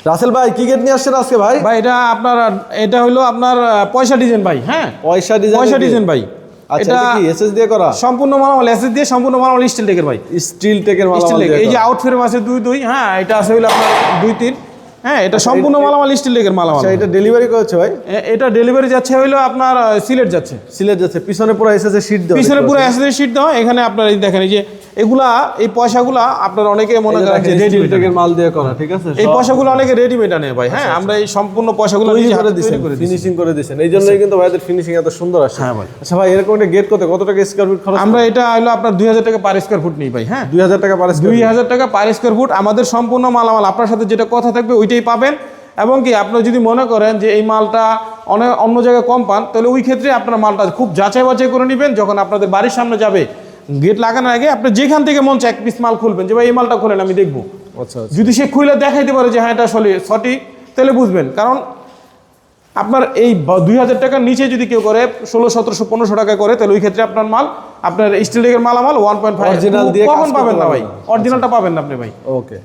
রাসেল ভাই কি গেট নিয়ে আসছেন আজকে ভাই? ভাই এটা হলো আপনার পয়সা ডিজাইন ভাই। হ্যাঁ, পয়সা ডিজাইন ভাই। আচ্ছা, এটা কি এসএস দিয়ে করা? সম্পূর্ণ মালামাল এসএস দিয়ে, সম্পূর্ণ মালামাল স্টিল টেকের ভাই। স্টিল টেকের মালামাল দিয়ে। এই যে আউট ফ্রেম আছে 2 হ্যাঁ, এটা আছে হলো আপনার 2-3। হ্যাঁ, এটা সম্পূর্ণ মালামাল স্টিল টেকের মালামাল। আচ্ছা, এটা ডেলিভারি করেছে ভাই? এটা ডেলিভারি যাচ্ছে হলো আপনার সিলেট যাচ্ছে। পিছনে পুরো এসএস এর শীট দেওয়া। পিছনে পুরো এসএস এর শীট দেওয়া। এখানে আপনার এই দেখেন, এই যে এগুলা, এই পয়সাগুলা আপনার অনেকে মনে করেন যে রেডিমেড টেকের মাল দিয়ে করা, ঠিক আছে? এই পয়সাগুলো অনেকে রেডিমেড আনে ভাই। হ্যাঁ, আমরা এই সম্পূর্ণ পয়সাগুলো নিজে হাতে তৈরি করে দিই, ফিনিশিং করে দিয়েছেন। এইজন্যই কিন্তু ভাইদের ফিনিশিং এত সুন্দর আসে। হ্যাঁ ভাই। আচ্ছা ভাই, এরকম একটা গেট কত টাকা স্কয়ার ফুট খরচ? আমরা এটা হলো আপনার 2000 টাকা পার স্কয়ার ফুট নেই ভাই। হ্যাঁ, 2000 টাকা পার স্কয়ার। 2000 টাকা পার স্কয়ার ফুট আমাদের সম্পূর্ণ মালামাল। আপনার সাথে যেটা কথা থাকবে ওইটাই পাবেন। এবং কি আপনি যদি মনে করেন যে এই মালটা অন্য জায়গায় কম পান, তাহলে ওই ক্ষেত্রে আপনার মালটা খুব যাচাই বাছাই করে নেবেন। যখন আপনাদের বাড়ির সামনে যাবে, গেট লাগানোর আগে আপনি যেখান থেকে মন চায় এক পিস মাল খুলবেন, যে ভাই এই মালটা খোলেন, আমি দেখবো। আচ্ছা, যদি সে খুলে দেখাইতে পারে যে হ্যাঁ এটা আসলে সঠিক, তাহলে বুঝবেন। কারণ আপনার এই 2000 টাকার নিচে যদি কেউ করে 1600, 1700, 1500 টাকা করে, তাহলে ওই ক্ষেত্রে আপনার মাল, আপনার স্টিল টেকের মালামাল 1.5 অরিজিনাল দিয়ে কখন পাবেন না ভাই, অরিজিনালটা পাবেন না আপনি ভাই। ওকে।